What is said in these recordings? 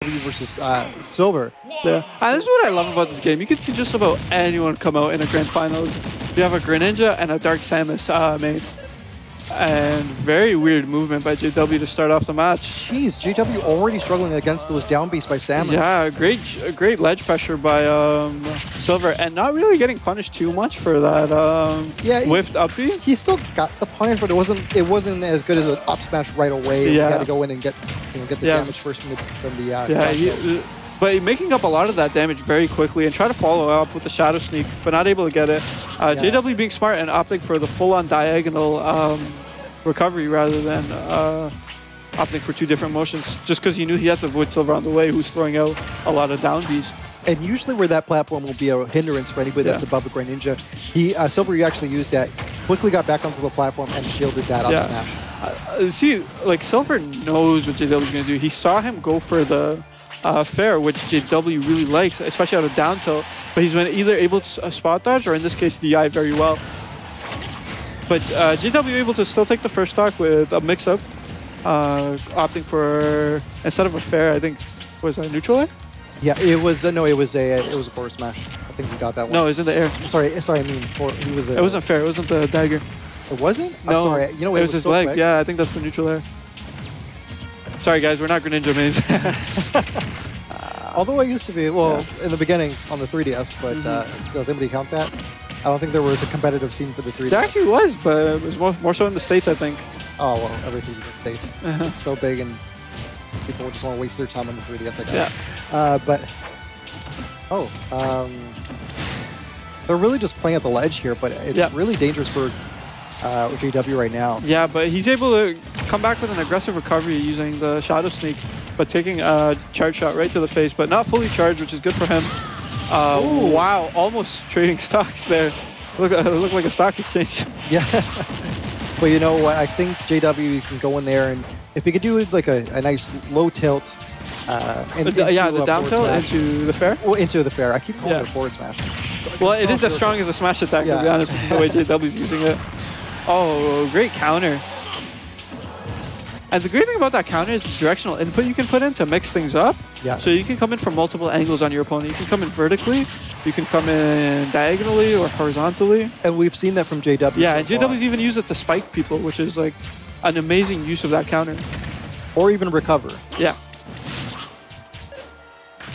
versus Silver. Yeah, and this is what I love about this game. You can see just about anyone come out in a grand finals. You have a Greninja and a Dark Samus main. And very weird movement by JW to start off the match. Jeez, JW already struggling against those down beats by Samus. Yeah, great ledge pressure by Silver, and not really getting punished too much for that whiffed up B. He still got the punish, but it wasn't as good as an up smash right away. Yeah. He had to go in and get the damage first from the but making up a lot of that damage very quickly and try to follow up with the Shadow Sneak, but not able to get it. JW being smart and opting for the full-on diagonal recovery rather than opting for two different motions, just because he knew he had to avoid Silver on the way, who's throwing out a lot of down Bs. And usually where that platform will be a hindrance for anybody that's above a Greninja, Silver actually used that, quickly got back onto the platform and shielded that up smash. See, like Silver knows what JW is going to do. He saw him go for the fair, which JW really likes, especially out of down tilt, but he's been either able to spot dodge or in this case DI very well. But JW able to still take the first stock with a mix-up, opting for, instead of a fair, I think, was it a neutral air? Yeah, it was a forward smash. I think he got that one. No, it was in the air. Sorry, I mean, he was it wasn't fair, it wasn't the dagger. It wasn't? No, I'm sorry, you know, it was his so leg. quick. Yeah, I think that's the neutral air. Sorry guys, we're not Greninja mains. Although I used to be, in the beginning on the 3DS, but does anybody count that? I don't think there was a competitive scene for the 3DS. There actually was, but it was more so in the States, I think. Oh, well, everything's in the States. It's so big and people just want to waste their time on the 3DS, I guess. Yeah. They're really just playing at the ledge here, but it's really dangerous for JW right now. Yeah, but he's able to come back with an aggressive recovery using the Shadow Sneak, but taking a charge shot right to the face, but not fully charged, which is good for him. Wow, almost trading stocks there. Looked like a stock exchange. Yeah. But you know what? I think JW can go in there, and if he could do like a nice low tilt, the down tilt into the fair? Well, into the fair. I keep calling it a forward smash. Well, it is as strong as a smash attack, to be honest, with the way JW's using it. Oh, great counter. And the great thing about that counter is the directional input you can put in to mix things up. Yeah. So you can come in from multiple angles on your opponent. You can come in vertically, you can come in diagonally or horizontally. And we've seen that from JW. Yeah, and JW's even used it to spike people, which is like an amazing use of that counter. Or even recover. Yeah.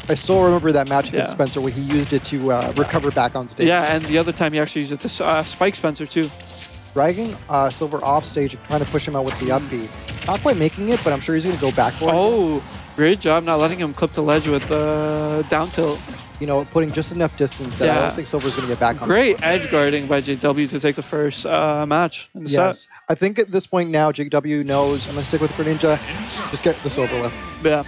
I still remember that match against Spencer where he used it to recover back on stage. Yeah, and the other time he actually used it to spike Spencer too. Dragging Silver off stage and trying to push him out with the up B. Not quite making it, but I'm sure he's going to go back for it. Oh, great job not letting him clip the ledge with the down tilt. You know, putting just enough distance that I don't think Silver's going to get back on. Great edge guarding by JW to take the first match in the set. I think at this point now, JW knows I'm going to stick with Greninja. Just get this over with. Yeah.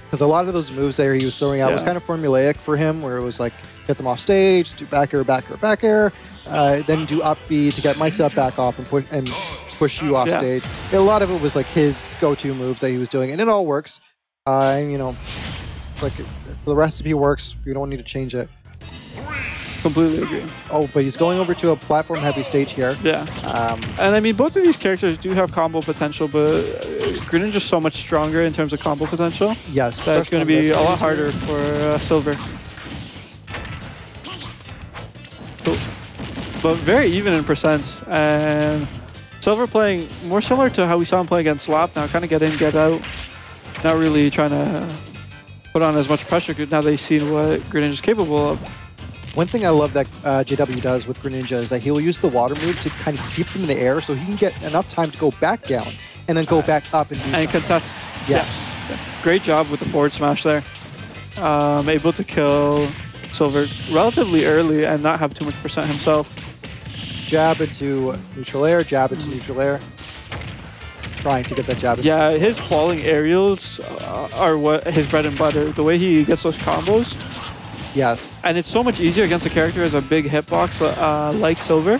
Because a lot of those moves there he was throwing out was kind of formulaic for him, where it was like, get them off stage, do back air, then do up B to get myself back off and push you off stage. And a lot of it was like his go-to moves that he was doing, and it all works. And you know, like the recipe works, you don't need to change it. Completely agree. Oh, but he's going over to a platform-heavy stage here. Yeah. And I mean, both of these characters do have combo potential, but Greninja's so much stronger in terms of combo potential. Yes. That's going to be a lot harder for Silver. But very even in percents. And Silver playing more similar to how we saw him play against Lop now, kind of get in, get out. Not really trying to put on as much pressure because now they've seen what Greninja's capable of. One thing I love that JW does with Greninja is that he will use the water move to kind of keep them in the air so he can get enough time to go back down and then go back up and do something. Contest. Yes. Yeah. Great job with the forward smash there. Able to kill Silver relatively early and not have too much percent himself. Jab into neutral air, jab into neutral air. Trying to get that jab. Yeah, his falling aerials are what his bread and butter. The way he gets those combos. Yes. And it's so much easier against a character as a big hitbox like Silver.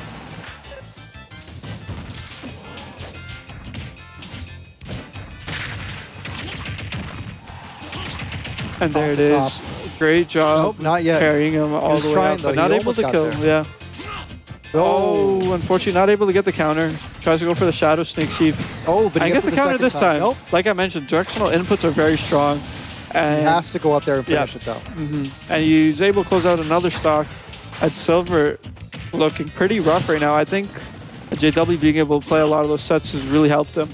And there it is. Great job not yet. Carrying him all the way up, but not able to kill him. Yeah. Oh, unfortunately not able to get the counter. Tries to go for the Shadow Snake Sheath. Oh, but I guess the counter this time. Nope. Like I mentioned, directional inputs are very strong. And he has to go out there and finish it though. And he's able to close out another stock. At Silver looking pretty rough right now. I think JW being able to play a lot of those sets has really helped him.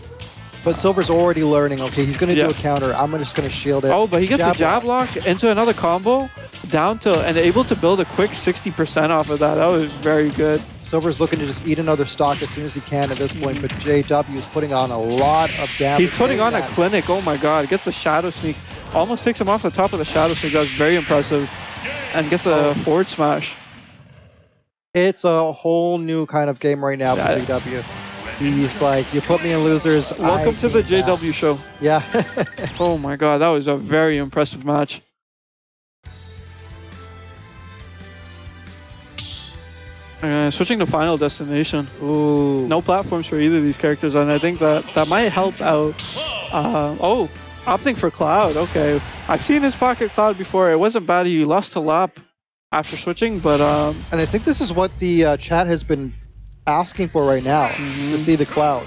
But Silver's already learning, okay, he's going to do a counter. I'm just going to shield it. Oh, but he gets the jab lock into another combo, down tilt, and able to build a quick 60% off of that. That was very good. Silver's looking to just eat another stock as soon as he can at this point, but JW is putting on a lot of damage. He's putting on a clinic, oh my god. Gets the Shadow Sneak, almost takes him off the top of the Shadow Sneak. That was very impressive. And gets a forward smash. It's a whole new kind of game right now for JW. He's like, you put me in losers. Welcome to the JW show. Yeah. Oh my god, that was a very impressive match. Switching to Final Destination. Ooh. No platforms for either of these characters, and I think that might help out. Oh, opting for Cloud. Okay, I've seen his Pocket Cloud before. It wasn't bad. He lost to Lap after switching, but and I think this is what the chat has been asking for right now, to see the Cloud.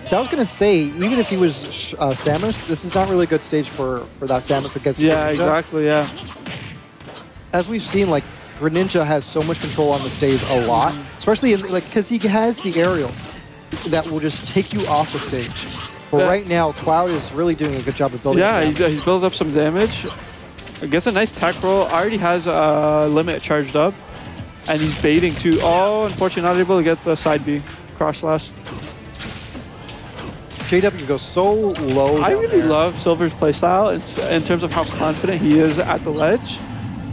So I was gonna say, even if he was Samus, this is not really a good stage for that Samus against Greninja. Yeah, exactly. Yeah. As we've seen, like Greninja has so much control on the stage a lot, especially in because he has the aerials that will just take you off the stage. But right now, Cloud is really doing a good job of building. Yeah, he's built up some damage. Gets a nice tech roll. Already has a limit charged up. And he's baiting too. Oh, unfortunately not able to get the side B. Cross slash. JW goes so low. I really love Silver's playstyle in terms of how confident he is at the ledge.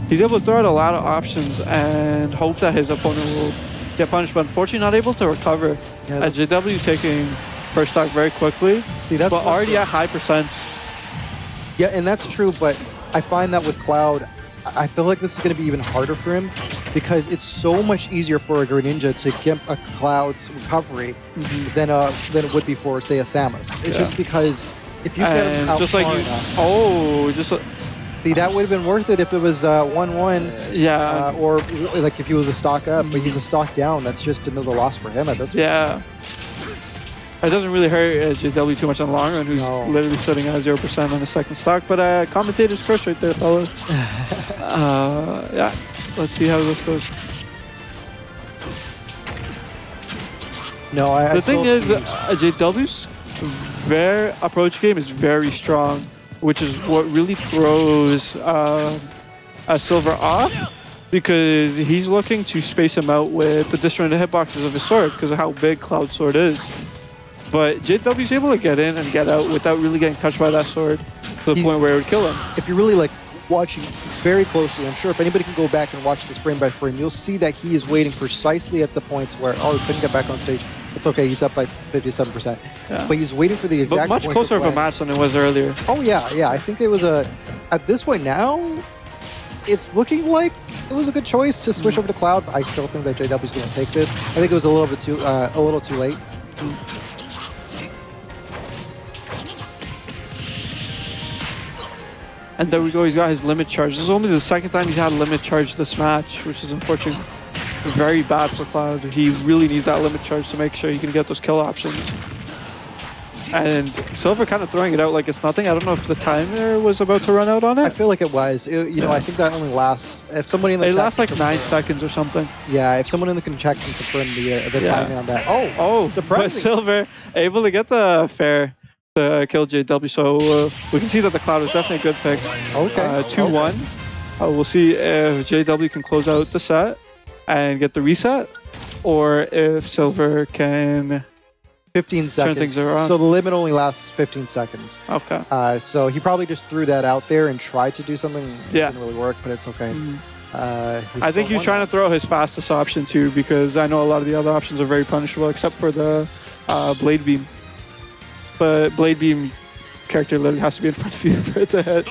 He's able to throw out a lot of options and hope that his opponent will get punished, but unfortunately not able to recover. Yeah, and JW taking first stock very quickly. See, that's but already at high percents. Yeah, and that's true, but I find that with Cloud, I feel like this is going to be even harder for him because it's so much easier for a Greninja to get a Cloud's recovery than it would be for, say, a Samus. It's just because if you get him out just like see, that would have been worth it if it was 1-1. Yeah. Or like if he was a stock up, but he's a stock down. That's just another loss for him at this point. Yeah. It doesn't really hurt JW too much in the long run, who's literally sitting at 0% on the second stock. But commentator's curse right there, fellas. Yeah, let's see how this goes. No, the thing is, JW's approach game is very strong, which is what really throws Silver off, because he's looking to space him out with the disjointed hitboxes of his sword because of how big Cloud's sword is. But JW's able to get in and get out without really getting touched by that sword to the point where it would kill him. If you're really like watching very closely, I'm sure if anybody can go back and watch this frame by frame, you'll see that he is waiting precisely at the points where, he couldn't get back on stage. It's okay, he's up by 57%. Yeah. But he's waiting for the exact much closer of a match than it was earlier. Oh yeah, yeah. I think it was at this point now, it's looking like it was a good choice to switch over to Cloud, but I still think that JW's going to take this. I think it was a little too late. And there we go, he's got his limit charge. This is only the second time he's had a limit charge this match, which is unfortunately very bad for Cloud. He really needs that limit charge to make sure he can get those kill options. And Silver kind of throwing it out like it's nothing. I don't know if the timer was about to run out on it. I feel like it was. You know, I think that only lasts if somebody in the chat lasts like 9 seconds or something. Yeah, if someone in the chat can confirm the timing on that. Oh, surprising. But Silver able to get the fair to kill JW, so we can see that the Cloud is definitely a good pick. Okay. 2-1. We'll see if JW can close out the set and get the reset, or if Silver can 15 seconds. Turn things around. So the limit only lasts 15 seconds. Okay. So he probably just threw that out there and tried to do something. It didn't really work, but it's okay. I think he was trying to throw his fastest option too, because I know a lot of the other options are very punishable, except for the Blade Beam. But Blade Beam character literally has to be in front of you for it to hit.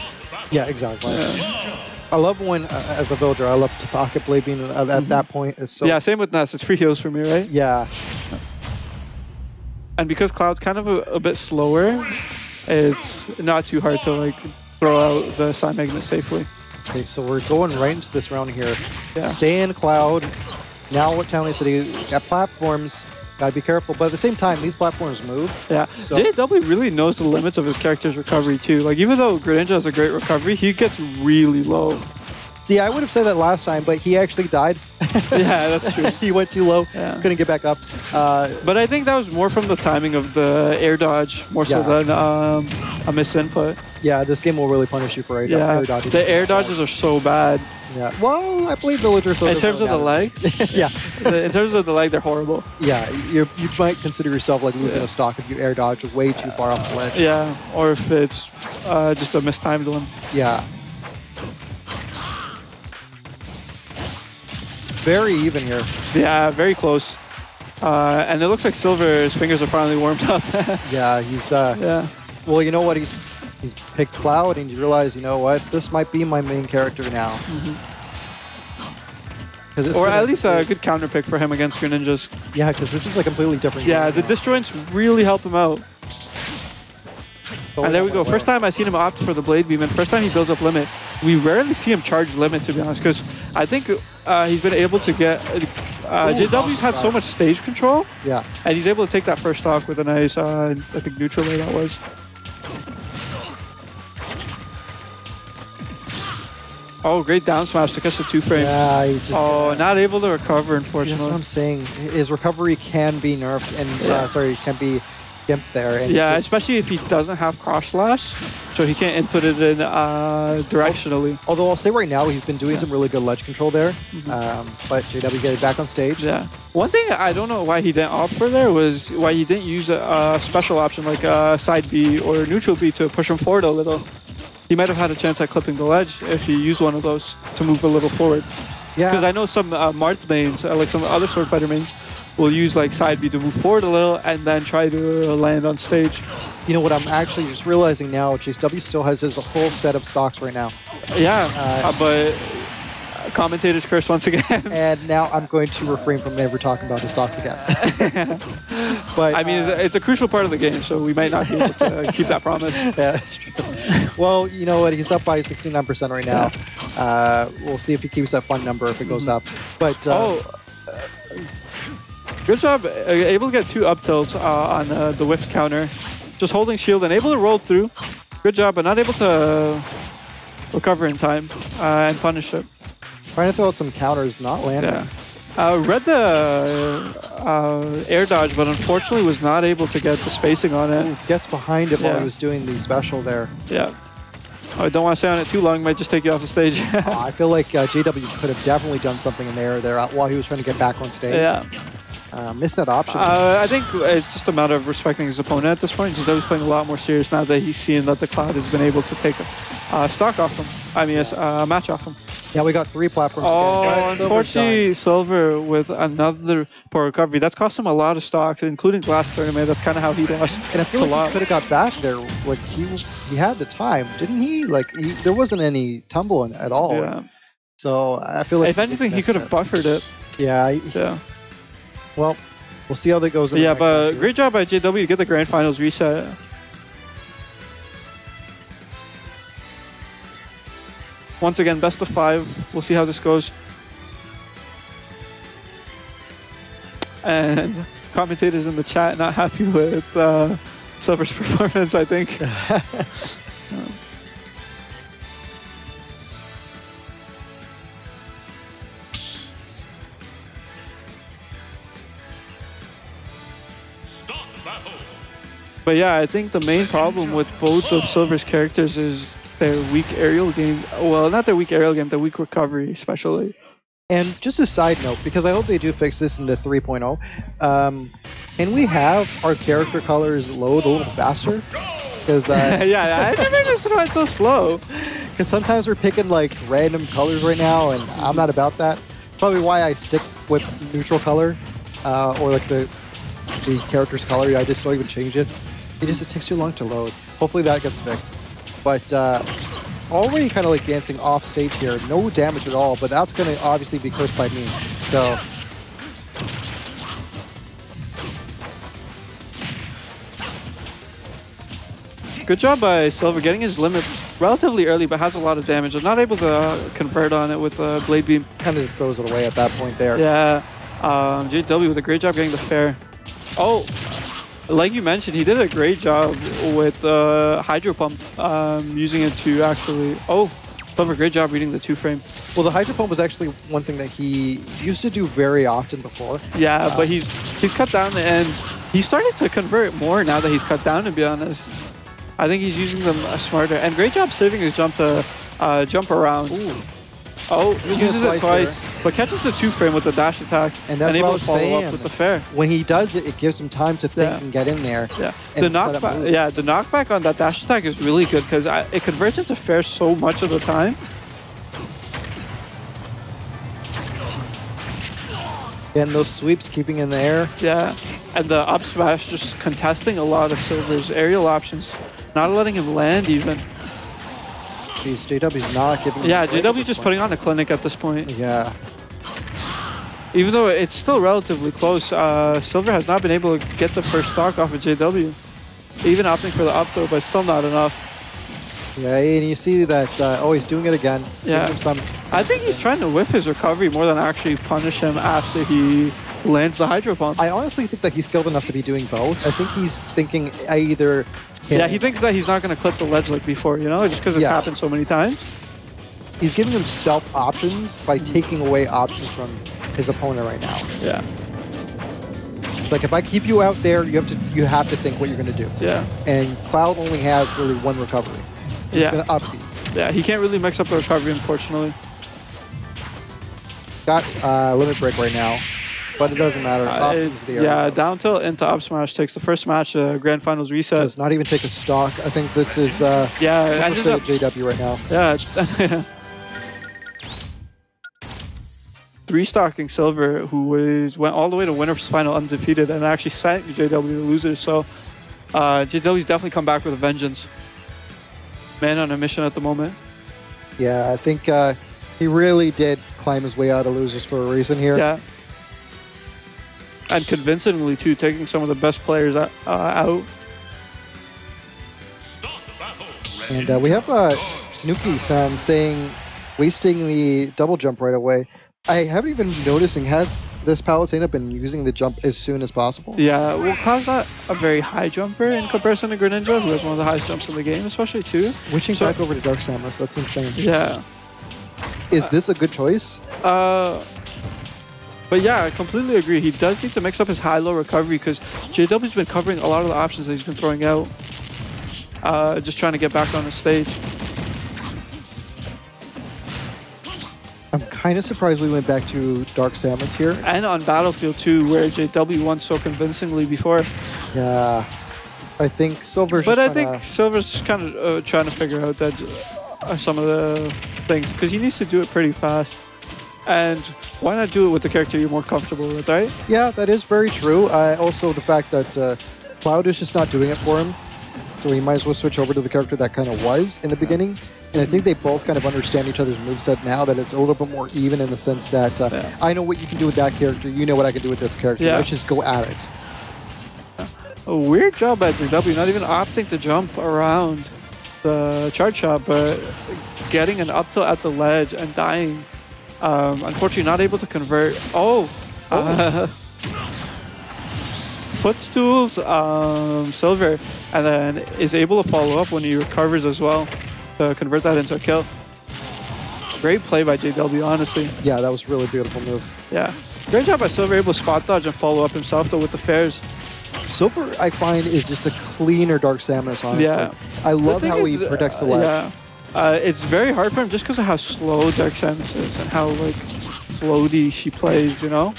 Yeah, exactly. Yeah. I love when, as a villager, I love to pocket Blade Beam at that point. Is so. Yeah, same with Ness. It's free heals for me, right? Yeah. And because Cloud's kind of a bit slower, it's not too hard to like throw out the Psy Magnet safely. Okay, so we're going right into this round here. Yeah. Stay in Cloud. Now what Townley said, at platforms, gotta be careful. But at the same time, these platforms move. Yeah, so JW really knows the limits of his character's recovery too. Like even though Greninja has a great recovery, he gets really low. See, I would have said that last time, but he actually died. Yeah, that's true. He went too low, couldn't get back up. But I think that was more from the timing of the air dodge, more so than a misinput. Yeah, this game will really punish you for air dodges. The air dodges are so bad. Yeah, well, I believe Villager so in terms of the leg? Yeah. In terms of the leg, they're horrible. Yeah, you might consider yourself like losing a stock if you air dodge way too far off the ledge. Yeah, or if it's just a mistimed one. Yeah. Very even here. Yeah, very close. And it looks like Silver's fingers are finally warmed up. Yeah, he's well, you know what? He's picked Cloud, and you realize, you know what? This might be my main character now. Or at least a good counter pick for him against Greninjas. Yeah, because this is a completely different game. Yeah, the disjoints really help him out. And there we go. First time I seen him opt for the Blade Beam, and first time he builds up limit. We rarely see him charge limit, to be honest, because I think he's been able to get... JW's had so much stage control. Yeah. And he's able to take that first stock with a nice, I think, neutral way that was. Oh, great down smash to catch the 2-frame. Yeah, he's just... not able to recover, unfortunately. See, that's what I'm saying. His recovery can be nerfed, and sorry, can be gimped there. And yeah, especially if he doesn't have cross slash, so he can't input it in directionally. Although I'll say right now, he's been doing some really good ledge control there. But JW getting back on stage. Yeah. One thing I don't know why he didn't opt for there was why he didn't use a special option like side B or neutral B to push him forward a little. He might have had a chance at clipping the ledge if he used one of those to move a little forward. Yeah. Because I know some Marth mains, like some other Sword Fighter mains, will use like side B to move forward a little and then try to land on stage. You know what I'm actually just realizing now, Chase W still has his whole set of stocks right now. Yeah, but commentator's curse once again. And now I'm going to refrain from ever talking about his stocks again. But I mean, it's a crucial part of the game, so we might not be able to keep that promise. Yeah, that's true. Well, you know what? He's up by 69% right now. We'll see if he keeps that fun number if it goes up. But good job, able to get 2 up tilts on the whiff counter. Just holding shield and able to roll through. Good job, but not able to recover in time and punish it. Trying to throw out some counters, not landing. Yeah. Read the air dodge, but unfortunately was not able to get the spacing on it. Ooh, gets behind him while he was doing the special there. Yeah. I don't want to stay on it too long, might just take you off the stage. I feel like JW could have definitely done something in there while he was trying to get back on stage. Yeah. Missed that option. I think it's just a matter of respecting his opponent at this point. He's playing a lot more serious now that he's seeing that the Cloud has been able to take a stock off him. I mean, a match off him. Yeah, we got 3 platforms again. Unfortunately, Silver with another poor recovery. That's cost him a lot of stocks, including last tournament. That's kind of how he lost. And I feel like he could have got back there. Like he had the time, didn't he? Like there wasn't any tumble in at all. Yeah. So I feel like if anything, he could have buffered it. Yeah. Yeah. Well, we'll see how that goes. Yeah, but great job by JW to get the Grand Finals reset. Once again, best of 5. We'll see how this goes. And commentators in the chat not happy with Silver's performance, I think. But yeah, I think the main problem with both of Silver's characters is their weak aerial game. Well, not their weak aerial game, their weak recovery, especially. And just a side note, because I hope they do fix this in the 3.0, can we have our character colors load a little faster? Because yeah, I never understood why it's so slow. Because sometimes we're picking like random colors right now, and I'm not about that. Probably why I stick with neutral color, or like the character's color. I just don't even change it. It takes too long to load. Hopefully that gets fixed. But already kind of like dancing off stage here. No damage at all, but that's going to obviously be cursed by me. So good job by Silver getting his limit relatively early, but has a lot of damage. I'm not able to convert on it with a Blade Beam. Kind of just throws it away at that point there. Yeah. JW with a great job getting the fair. Oh, like you mentioned, he did a great job with Hydro Pump, using it to actually... Oh, Silver, great job reading the 2-frame. Well, the Hydro Pump was actually one thing that he used to do very often before. Yeah, but he's cut down, and he's starting to convert more now that he's cut down, to be honest. I think he's using them smarter. And great job saving his jump to jump around. Ooh. Oh, he uses it twice, but catches the 2-frame with the dash attack, and that's able what to follow up with the fair. When he does it, it gives him time to think and get in there. Yeah, the knockback. The knockback on that dash attack is really good because it converts into fair so much of the time. And those sweeps keeping in the air. Yeah, and the up smash just contesting a lot of Silver's aerial options, not letting him land even. Jeez, JW's not giving. Yeah, JW's just putting on a clinic at this point. Yeah. Even though it's still relatively close, Silver has not been able to get the first stock off of JW. Even opting for the up though, but still not enough. Yeah, and you see that, oh, he's doing it again. Yeah. I think he's trying to whiff his recovery more than actually punish him after he lands the Hydro Pump. I honestly think that he's skilled enough to be doing both. I think he's thinking either... Yeah, he thinks that he's not going to clip the ledge like before, you know, just because it's happened so many times. He's giving himself options by taking away options from his opponent right now. Yeah. Like, if I keep you out there, you have to think what you're going to do. Yeah. And Cloud only has really one recovery. He's going to up B. Yeah, he can't really mix up the recovery, unfortunately. Got limit break right now, but it doesn't matter. Down tilt into up smash takes the first match, grand finals reset. Does not even take a stock. I think this is JW right now. Yeah. 3-stocking Silver, who went all the way to winner's final undefeated and actually sent JW the losers. So JW's definitely come back with a vengeance. Man on a mission at the moment. Yeah, I think he really did climb his way out of losers for a reason here. Yeah. And convincingly too, taking some of the best players out. And we have Snooki Sam saying, wasting the double jump right away. I haven't even been noticing, has this Palutena been using the jump as soon as possible? Yeah, well, Cloud's not a very high jumper in comparison to Greninja, who has one of the highest jumps in the game, especially too. Switching back over to Dark Samus, that's insane. Yeah. Is this a good choice? But yeah, I completely agree. He does need to mix up his high-low recovery because JW's been covering a lot of the options that he's been throwing out. Just trying to get back on the stage. I'm kind of surprised we went back to Dark Samus here. And on Battlefield 2, where JW won so convincingly before. Yeah. I think Silver's Silver's just kind of trying to figure out that some of the things, because he needs to do it pretty fast. And why not do it with the character you're more comfortable with, right? Yeah, that is very true. Also, the fact that Cloud is just not doing it for him. So he might as well switch over to the character that kind of was in the beginning. And I think they both kind of understand each other's moveset now, that it's a little bit more even in the sense that I know what you can do with that character, you know what I can do with this character. Let's just go at it. A weird job by JW, not even opting to jump around the charge shot, but getting an up tilt at the ledge and dying. Unfortunately, not able to convert. Footstools, Silver, and then is able to follow up when he recovers as well to convert that into a kill. Great play by JW, honestly. Yeah, that was a really beautiful move. Yeah. Great job by Silver, able to spot dodge and follow up himself though with the fairs. Silver, I find, is just a cleaner Dark Samus, honestly. Yeah. I love how he protects the ledge. Yeah. It's very hard for him just because of how slow Dark Samus is and how like floaty she plays, you know?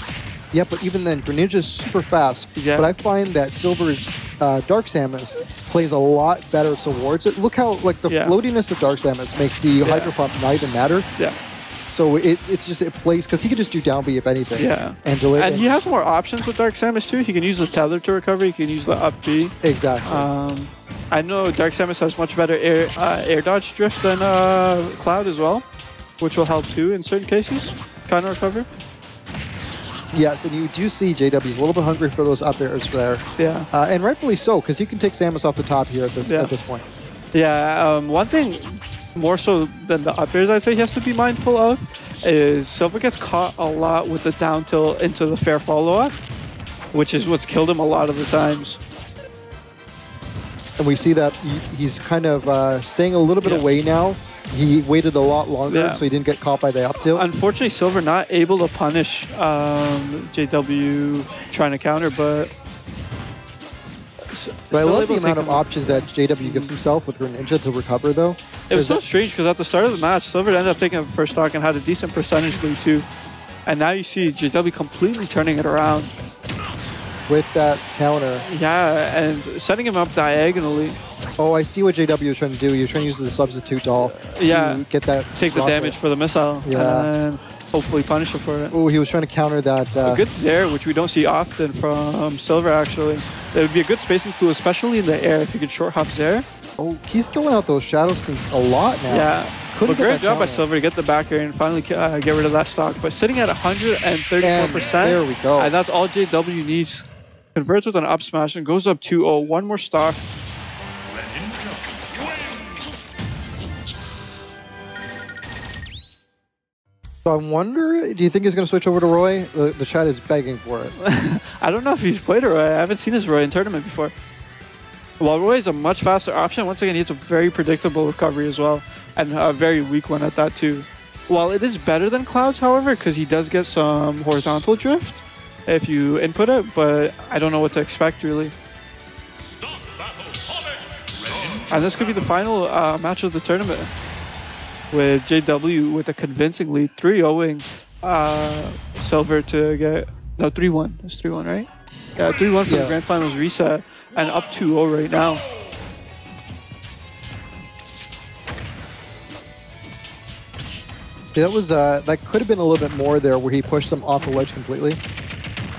Yeah, but even then, Greninja is super fast. Yeah. But I find that Silver's Dark Samus plays a lot better towards it. Look how, like, the floatiness of Dark Samus makes the Hydro Pump not even matter. Yeah. So it plays, because he can just do down B if anything. Yeah. And delay. And he has more options with Dark Samus too. He can use the tether to recover. He can use the up B. Exactly. I know Dark Samus has much better air dodge drift than Cloud as well, which will help too in certain cases. Kind of recover. Yes, and you do see JW's a little bit hungry for those up airs there. Yeah. And rightfully so, because you can take Samus off the top here at this point. Yeah, one thing more so than the up airs I'd say he has to be mindful of, is Silver gets caught a lot with the down tilt into the fair follow-up, which is what's killed him a lot of the times. And we see that he's kind of staying a little bit away now. He waited a lot longer, so he didn't get caught by the up tilt. Unfortunately, Silver not able to punish JW trying to counter, but I love the amount of options that JW gives himself with Greninja to recover, though. It was so strange because at the start of the match, Silver ended up taking up first stock and had a decent percentage lead too. And now you see JW completely turning it around. With that counter. Yeah, and setting him up diagonally. Oh, I see what JW is trying to do. You're trying to use the substitute doll to get that. Take the damage for the missile. Yeah. And hopefully punish him for it. Oh, he was trying to counter that. A good Zair, which we don't see often from Silver, actually. It would be a good spacing tool, especially in the air, if you could short hop Zair. Oh, he's throwing out those shadow sneaks a lot now. Yeah. But great job by Silver to get the back air and finally get rid of that stock. But sitting at 134%. And there we go. And that's all JW needs. Converts with an up smash and goes up 2-0. One more stock. So I wonder, do you think he's going to switch over to Roy? The chat is begging for it. I don't know if he's played a Roy. I haven't seen his Roy in tournament before. While Roy is a much faster option, once again, he has a very predictable recovery as well. And a very weak one at that too. While it is better than Cloud's, however, because he does get some horizontal drift if you input it, but I don't know what to expect really. And this could be the final match of the tournament, with JW with a convincing lead, 3-0ing Silver to get, no, 3-1, it's 3-1, right? Yeah, 3-1 for the Grand Finals reset, and up 2-0 right now. Yeah, that was that could have been a little bit more there, where he pushed them off the ledge completely.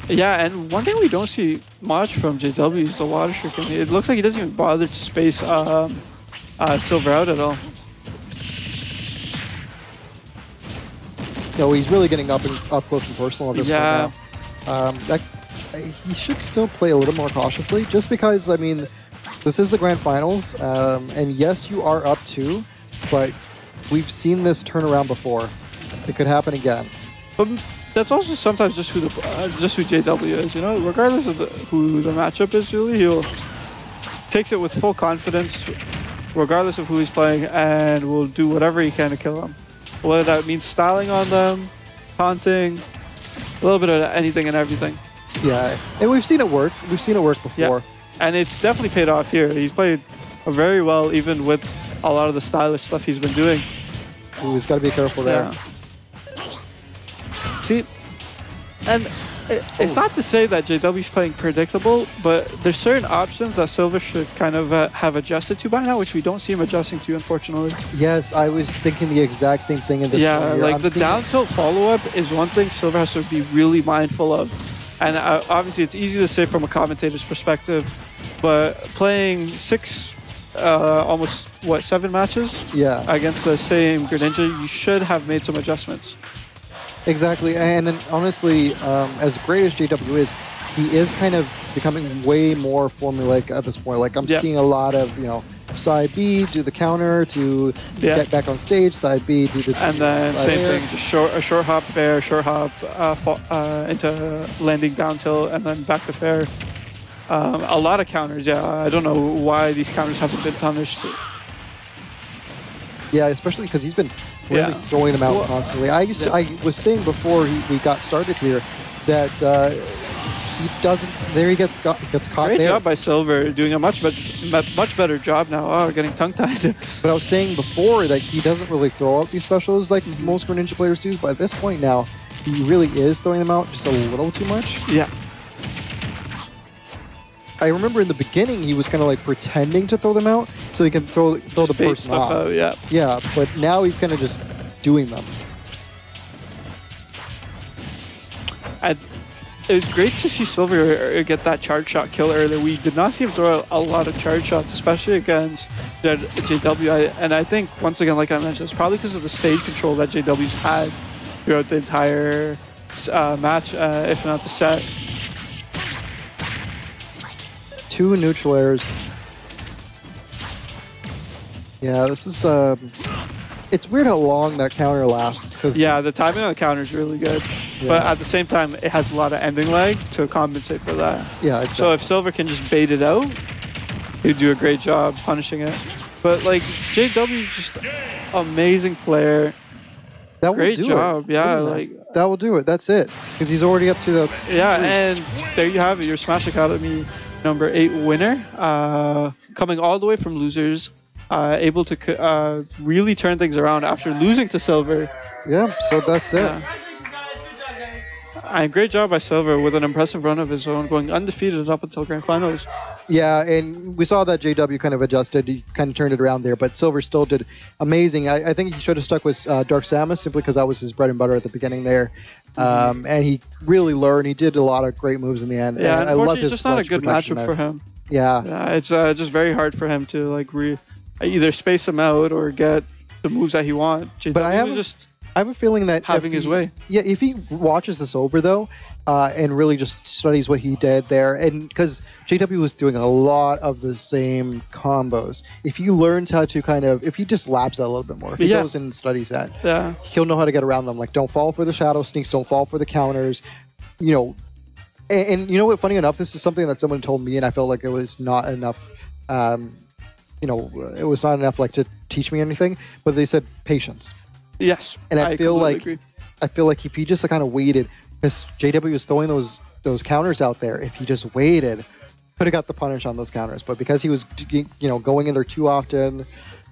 Yeah, and one thing we don't see much from JW is the water striking. It looks like he doesn't even bother to space Silver out at all. No, he's really getting up close and personal at this point now. He should still play a little more cautiously, just because, I mean, this is the Grand Finals, and yes, you are up 2, but we've seen this turn around before. It could happen again. But that's also sometimes just who JW is, you know. Regardless of who the matchup is, really, he'll takes it with full confidence, regardless of who he's playing, and will do whatever he can to kill them. Whether that means styling on them, taunting, a little bit of anything and everything. Yeah, and we've seen it work. We've seen it work before. Yeah. And it's definitely paid off here. He's played very well, even with a lot of the stylish stuff he's been doing. Ooh, he's got to be careful there. Yeah. See, and it's not to say that JW's playing predictable, but there's certain options that Silver should kind of have adjusted to by now, which we don't see him adjusting to, unfortunately. Yes, I was thinking the exact same thing in this one here. Like the down tilt follow-up is one thing Silver has to be really mindful of. And obviously it's easy to say from a commentator's perspective, but playing almost, what, 7 matches? Yeah. Against the same Greninja, you should have made some adjustments. Exactly, and then honestly, as great as JW is, he is kind of becoming way more formulaic at this point. Like I'm seeing a lot of, you know, side B, do the counter to get back on stage, side B, do the and then same thing, just a short hop fair, short hop into landing down tilt, and then back to fair. A lot of counters, I don't know why these counters haven't been punished. Yeah, especially because he's been really throwing them out constantly. I was saying before we got started here that he doesn't. There he gets caught. Great job by Silver, doing a much better job now. Oh, getting tongue-tied. But I was saying before that he doesn't really throw out these specials like most Greninja players do. But at this point now, he really is throwing them out just a little too much. Yeah. I remember in the beginning he was kind of like pretending to throw them out so he can throw the person off. Yeah, but now he's kind of just doing them. It was great to see Silver get that charge shot kill earlier. We did not see him throw out a lot of charge shots, especially against JW. And I think, once again, like I mentioned, it's probably because of the stage control that JW's had throughout the entire match, if not the set. 2 neutral airs. Yeah, this is it's weird how long that counter lasts. Cause yeah, the timing on the counter is really good, but at the same time, it has a lot of ending lag to compensate for that. Yeah, exactly. So if Silver can just bait it out, he'd do a great job punishing it. But like JW, just amazing player. That will Great do job, it. yeah. Like that will do it. That's it, because he's already up to the. Yeah, and there you have it. Your Smash Academy number 8 winner, coming all the way from losers. Able to really turn things around after losing to Silver. Yeah, so that's it. And great job by Silver with an impressive run of his own, going undefeated up until Grand Finals. Yeah, and we saw that JW kind of adjusted. He kind of turned it around there, but Silver still did amazing. I think he should have stuck with Dark Samus simply because that was his bread and butter at the beginning there. And he really learned. He did a lot of great moves in the end. Yeah, and I love his just not a good matchup for him. Yeah. It's just very hard for him to like either space him out or get the moves that he wants. But I have a feeling that having his way. Yeah, if he watches this over though, and really just studies what he did there, and because JW was doing a lot of the same combos, if he learns how to if he just labs that a little bit more, if he goes and studies that, he'll know how to get around them. Like, don't fall for the shadow sneaks, don't fall for the counters, you know. And you know what? Funny enough, this is something that someone told me, and I felt like it was not enough. You know, it was not enough like to teach me anything, but they said patience. Yes, and I feel like agree. I feel like if he just kind of waited, because JW was throwing those counters out there, if he just waited, could have got the punish on those counters. But because he was going in there too often,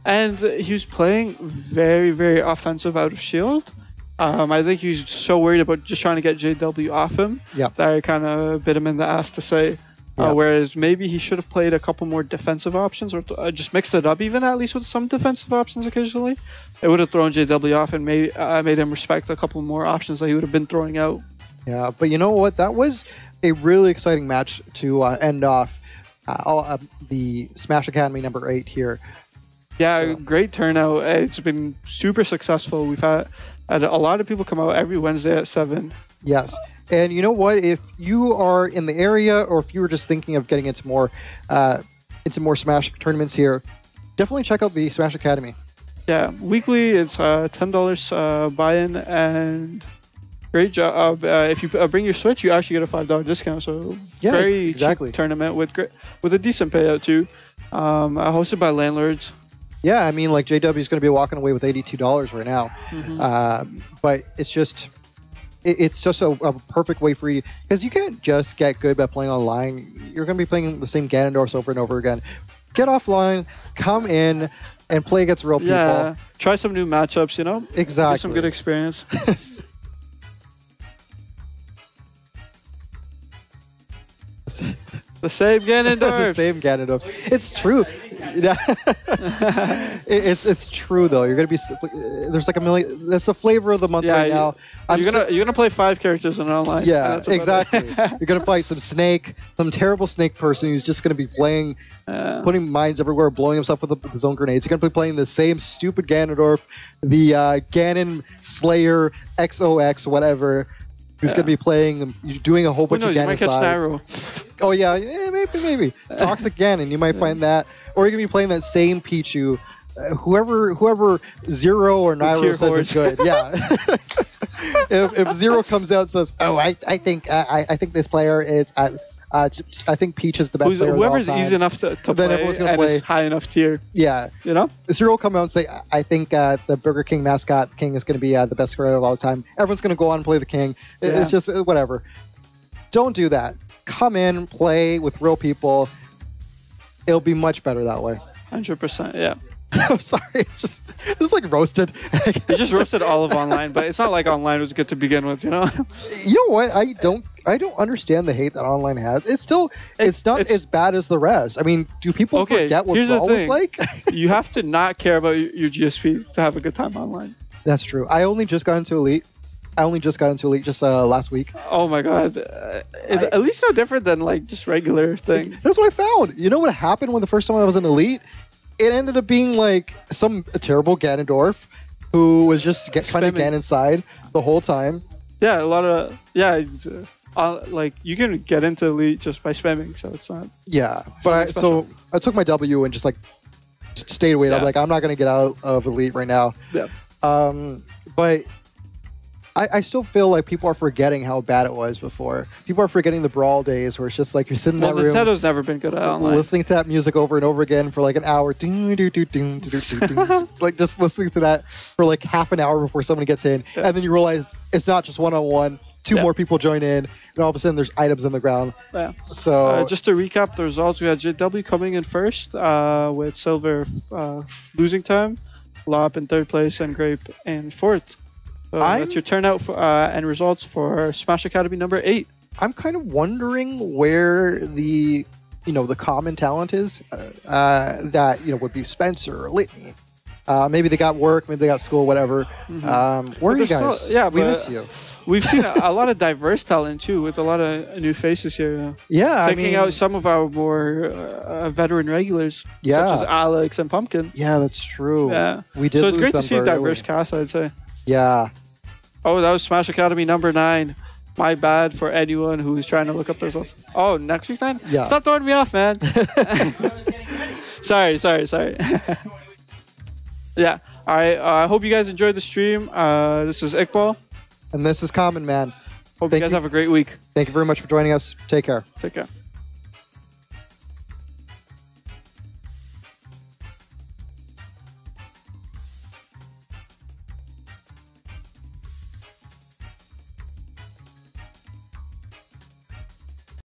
and he was playing very, very offensive out of shield. I think he was so worried about just trying to get JW off him that I kind of bit him in the ass to say. Whereas maybe he should have played a couple more defensive options, or just mixed it up even at least with some defensive options occasionally. It would have thrown JW off and made him respect a couple more options that he would have been throwing out. Yeah, but you know what? That was a really exciting match to end off the Smash Academy number 8 here. Yeah, great turnout. It's been super successful. We've had a lot of people come out every Wednesday at 7. Yes. And you know what? If you are in the area, or if you were just thinking of getting into more Smash tournaments here, definitely check out the Smash Academy. Yeah, weekly it's $10 buy-in, and great job. If you bring your Switch, you actually get a $5 discount. So very cheap tournament with a decent payout too. Hosted by Landlords. Yeah, I mean, like JW is going to be walking away with $82 right now, but it's just a perfect way for you, because you can't just get good by playing online. You're going to be playing the same Ganondorfs over and over again. Get offline, come in, and play against real people. Yeah, try some new matchups, you know? Exactly. Get some good experience. The same Ganondorf. The same Ganondorf. It's true. it's true though. You're gonna be there's like a million. That's the flavor of the month right now. You're gonna play 5 characters in online. Yeah, exactly. You're gonna fight some terrible snake person who's just gonna be playing, putting mines everywhere, blowing himself with his own grenades. You're gonna be playing the same stupid Ganondorf, the Ganon Slayer XOX whatever. Who's going to be playing, doing a whole bunch of Ganon sides. Oh, yeah, maybe. Toxic Ganon, you might find that. Or you're going to be playing that same Pichu. Whoever Zero or Nairo says is good. Yeah. if Zero comes out and says, oh, I think this player is... I think Peach is the best player whoever's of all time. easy enough to play, everyone's gonna play. Is high enough tier. Yeah. You know? Zero will come out and say, I think the Burger King mascot, King, is going to be the best player of all time. Everyone's going to go on and play the King. It's just whatever. Don't do that. Come in, play with real people. It'll be much better that way. 100%, yeah. I'm sorry, just like roasted. You just roasted all of online, but it's not like online was good to begin with, you know? You know what? I don't understand the hate that online has. It's not as bad as the rest. I mean, do people forget what Brawl was like? You have to not care about your GSP to have a good time online. That's true. I only just got into Elite. Just last week. Oh my god. At least no different than like just regular thing. That's what I found. You know what happened when the first time I was in Elite? It ended up being like a terrible Ganondorf who was just trying to get inside the whole time. Yeah, a lot of like you can get into Elite just by spamming, so it's not. Yeah, but I took my W and just like stayed away. I'm like, I'm not going to get out of Elite right now. Yeah. But I still feel like people are forgetting how bad it was before. People are forgetting the Brawl days where it's just like you're sitting in that room. Nintendo's never been good at online. Listening to that music over and over again for like an hour. Like just listening to that for like half an hour before somebody gets in. Yeah. And then you realize it's not just one-on-one. Two more people join in, and all of a sudden there's items on the ground. Yeah. So just to recap the results, we had JW coming in first with Silver losing time, Lop in third place, and Grape in fourth. So that's your turnout and results for Smash Academy number 8. I'm kind of wondering where the common talent is that would be Spencer or Litany. Maybe they got work, maybe they got school, whatever. Where are you guys? We miss you. We've seen a lot of diverse talent too, with a lot of new faces here. Yeah, taking out some of our more veteran regulars, such as Alex and Pumpkin. Yeah, that's true. Yeah, we did. So it's great to see a diverse cast, I'd say. Yeah. Oh, that was Smash Academy number 9. My bad for anyone who's trying to look up their results. Oh, next week's 9? Yeah. Stop throwing me off, man. Sorry. Yeah. All right. I hope you guys enjoyed the stream. This is Iqbal. And this is Common Man. Hope you guys have a great week. Thank you very much for joining us. Take care. Take care.